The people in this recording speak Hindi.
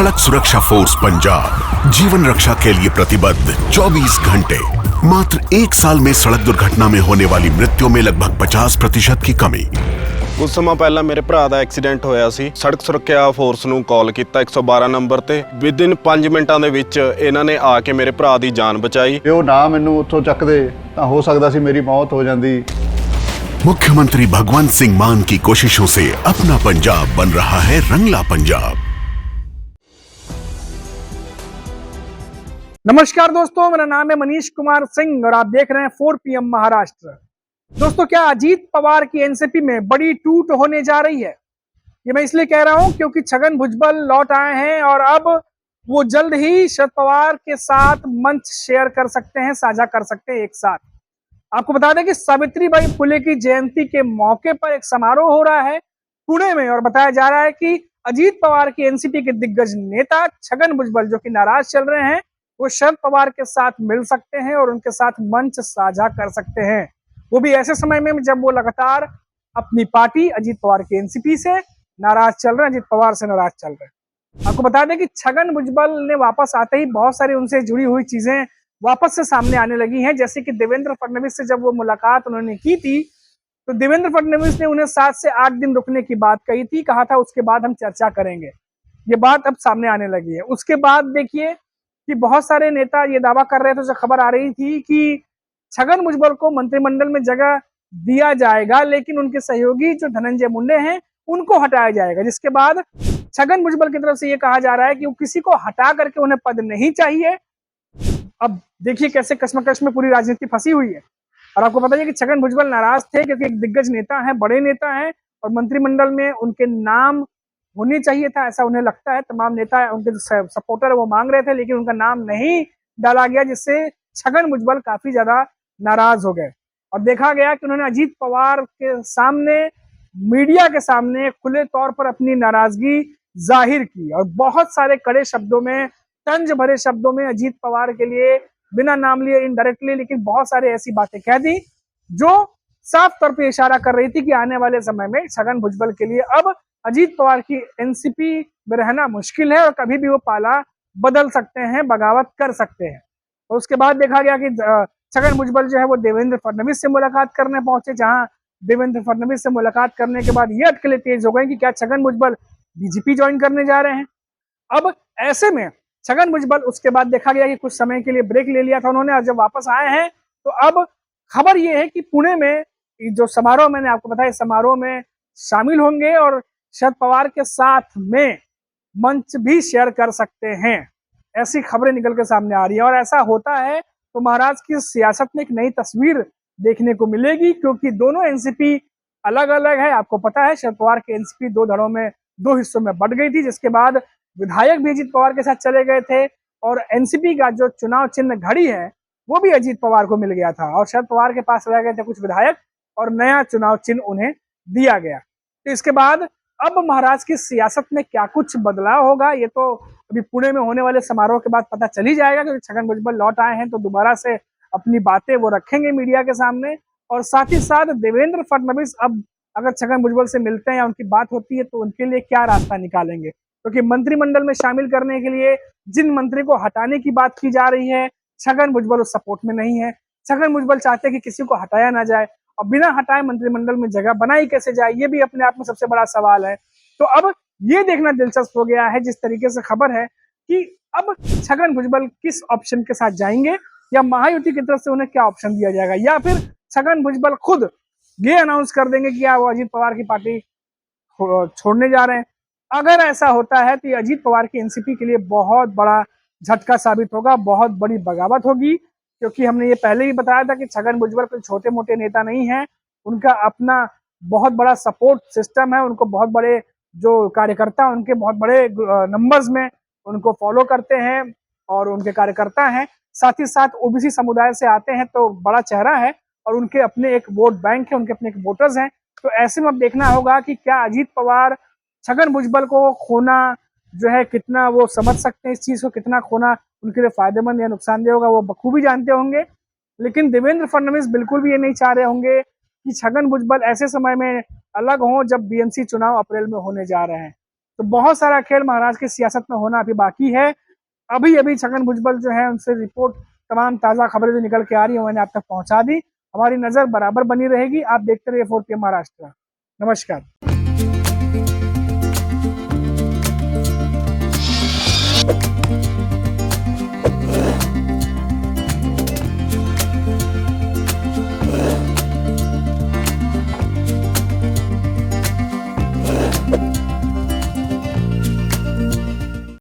सड़क सुरक्षा फोर्स पंजाब जीवन रक्षा के लिए प्रतिबद्ध 24 घंटे। मात्र 1 साल में सड़क दुर्घटना में होने वाली मृत्यु में लगभग 50% की कमी। कुछ समय पहला मेरे भरा ਦਾ ਐਕਸੀਡੈਂਟ ਹੋਇਆ ਸੀ। ਸੜਕ ਸੁਰੱਖਿਆ ਫੋਰਸ ਨੂੰ ਕਾਲ ਕੀਤਾ 112 ਨੰਬਰ ਤੇ। ਵਿਦਿਨ 5 ਮਿੰਟਾਂ ਦੇ ਵਿੱਚ ਇਹਨਾਂ ਨੇ ਆ ਕੇ ਮੇਰੇ ਭਰਾ ਦੀ ਜਾਨ ਬਚਾਈ। ਜੇ ਉਹ ਨਾ ਮੈਨੂੰ ਉੱਥੋਂ ਚੱਕਦੇ ਤਾਂ ਹੋ ਸਕਦਾ ਸੀ ਮੇਰੀ मौत हो जाती। मुख्यमंत्री भगवंत सिंह मान की कोशिशों से अपना पंजाब बन रहा है रंगला पंजाब। नमस्कार दोस्तों, मेरा नाम है मनीष कुमार सिंह और आप देख रहे हैं 4 PM महाराष्ट्र। दोस्तों, क्या अजीत पवार की एनसीपी में बड़ी टूट होने जा रही है? ये मैं इसलिए कह रहा हूं क्योंकि छगन भुजबल लौट आए हैं और अब वो जल्द ही शरद पवार के साथ मंच शेयर कर सकते हैं, साझा कर सकते हैं एक साथ। आपको बता दें कि सावित्रीबाई फुले की जयंती के मौके पर एक समारोह हो रहा है पुणे में और बताया जा रहा है कि अजीत पवार की एनसीपी के दिग्गज नेता छगन भुजबल, जो कि नाराज चल रहे हैं, वो शरद पवार के साथ मिल सकते हैं और उनके साथ मंच साझा कर सकते हैं। वो भी ऐसे समय में जब वो लगातार अपनी पार्टी अजीत पवार की एनसीपी से नाराज चल रहे हैं, अजीत पवार से नाराज चल रहे हैं। आपको बता दें कि छगन भुजबल ने वापस आते ही बहुत सारी उनसे जुड़ी हुई चीजें वापस से सामने आने लगी हैं। जैसे कि देवेंद्र फडणवीस से जब वो मुलाकात उन्होंने की थी तो देवेंद्र फडणवीस ने उन्हें 7 से 8 दिन रुकने की बात कही थी, कहा था उसके बाद हम चर्चा करेंगे। ये बात अब सामने आने लगी है। उसके बाद देखिए कि बहुत सारे नेता ये दावा कर रहे थे, जो खबर आ रही थी कि छगन भुजबल को मंत्रिमंडल में जगह दिया जाएगा, लेकिन उनके सहयोगी जो धनंजय मुंडे हैं उनको हटाया जाएगा। जिसके बाद छगन भुजबल की तरफ से ये कहा जा रहा है कि वो किसी को हटा करके उन्हें पद नहीं चाहिए। अब देखिए कैसे कश्मकश में पूरी राजनीति फंसी हुई है। और आपको पता है कि छगन भुजबल नाराज थे क्योंकि एक दिग्गज नेता हैं, बड़े नेता हैं और मंत्रिमंडल में उनके नाम होने चाहिए था, ऐसा उन्हें लगता है। तमाम नेता उनके सपोर्टर वो मांग रहे थे, लेकिन उनका नाम नहीं डाला गया, जिससे छगन भुजबल काफी ज्यादा नाराज हो गए। और देखा गया कि उन्होंने अजीत पवार के सामने, मीडिया के सामने खुले तौर पर अपनी नाराजगी जाहिर की और बहुत सारे कड़े शब्दों में, तंज भरे शब्दों में अजीत पवार के लिए, बिना नाम लिए इनडायरेक्टली, लेकिन बहुत सारे ऐसी बातें कह दी जो साफ तौर पे इशारा कर रही थी कि आने वाले समय में छगन भुजबल के लिए अब अजीत पवार की एनसीपी में रहना मुश्किल है और कभी भी वो पाला बदल सकते हैं, बगावत कर सकते हैं। और उसके बाद देखा गया कि छगन भुजबल जो है वो देवेंद्र फडणवीस से मुलाकात करने पहुंचे, जहां देवेंद्र फडणवीस से मुलाकात करने के बाद ये अटकलें तेज हो गई कि क्या छगन भुजबल बीजेपी ज्वाइन करने जा रहे हैं। अब ऐसे में छगन भुजबल, उसके बाद देखा गया कि कुछ समय के लिए ब्रेक ले लिया था उन्होंने, और जब वापस आए हैं तो अब खबर ये है कि पुणे में जो समारोह मैंने आपको बताया, इस समारोह में शामिल होंगे और शरद पवार के साथ में मंच भी शेयर कर सकते हैं। ऐसी खबरें निकल के सामने आ रही है और ऐसा होता है तो महाराष्ट्र की सियासत में एक नई तस्वीर देखने को मिलेगी, क्योंकि दोनों एनसीपी अलग अलग है। आपको पता है शरद पवार की एनसीपी 2 धड़ों में, 2 हिस्सों में बंट गई थी, जिसके बाद विधायक भी अजीत पवार के साथ चले गए थे और एनसीपी का जो चुनाव चिन्ह घड़ी है वो भी अजीत पवार को मिल गया था और शरद पवार के पास रह गए थे कुछ विधायक और नया चुनाव चिन्ह उन्हें दिया गया। तो इसके बाद अब महाराष्ट्र की सियासत में क्या कुछ बदलाव होगा, ये तो अभी पुणे में होने वाले समारोह के बाद पता चल ही जाएगा, क्योंकि छगन भुजबल लौट आए हैं तो दोबारा से अपनी बातें वो रखेंगे मीडिया के सामने। और साथ ही साथ देवेंद्र फडणवीस अब अगर छगन भुजबल से मिलते हैं या उनकी बात होती है तो उनके लिए क्या रास्ता निकालेंगे, क्योंकि मंत्रिमंडल में शामिल करने के लिए जिन मंत्री को हटाने की बात की जा रही है, छगन भुजबल उस सपोर्ट में नहीं है। छगन भुजबल चाहते हैं कि किसी को हटाया ना जाए और बिना हटाए मंत्रिमंडल में जगह बनाई कैसे जाए, ये भी अपने आप में सबसे बड़ा सवाल है। तो अब ये देखना दिलचस्प हो गया है, जिस तरीके से खबर है कि अब छगन भुजबल किस ऑप्शन के साथ जाएंगे या महायुति की तरफ से उन्हें क्या ऑप्शन दिया जाएगा, या फिर छगन भुजबल खुद ये अनाउंस कर देंगे कि वो अजीत पवार की पार्टी छोड़ने जा रहे हैं। अगर ऐसा होता है तो ये अजीत पवार की एनसीपी के लिए बहुत बड़ा झटका साबित होगा, बहुत बड़ी बगावत होगी, क्योंकि हमने ये पहले ही बताया था कि छगन भुजबल कोई छोटे मोटे नेता नहीं है। उनका अपना बहुत बड़ा सपोर्ट सिस्टम है, उनको बहुत बड़े जो कार्यकर्ता, उनके बहुत बड़े नंबर्स में उनको फॉलो करते हैं और उनके कार्यकर्ता हैं। साथ ही साथ ओबीसी समुदाय से आते हैं तो बड़ा चेहरा है और उनके अपने एक वोट बैंक है, उनके अपने एक वोटर्स हैं। तो ऐसे में अब देखना होगा कि क्या अजीत पवार छगन भुजबल को खोना जो है, कितना वो समझ सकते हैं इस चीज को, कितना खोना उनके लिए फायदेमंद या नुकसानदेह होगा वो बखूबी जानते होंगे। लेकिन देवेंद्र फडणवीस बिल्कुल भी ये नहीं चाह रहे होंगे कि छगन भुजबल ऐसे समय में अलग हों जब बीएमसी चुनाव अप्रैल में होने जा रहे हैं। तो बहुत सारा खेल महाराष्ट्र की सियासत में होना अभी बाकी है। अभी अभी छगन भुजबल जो है उनसे रिपोर्ट, तमाम ताज़ा खबरें जो निकल के आ रही है मैंने आप तक पहुंचा दी। हमारी नज़र बराबर बनी रहेगी। आप देखते रहिए 4 PM महाराष्ट्र। नमस्कार।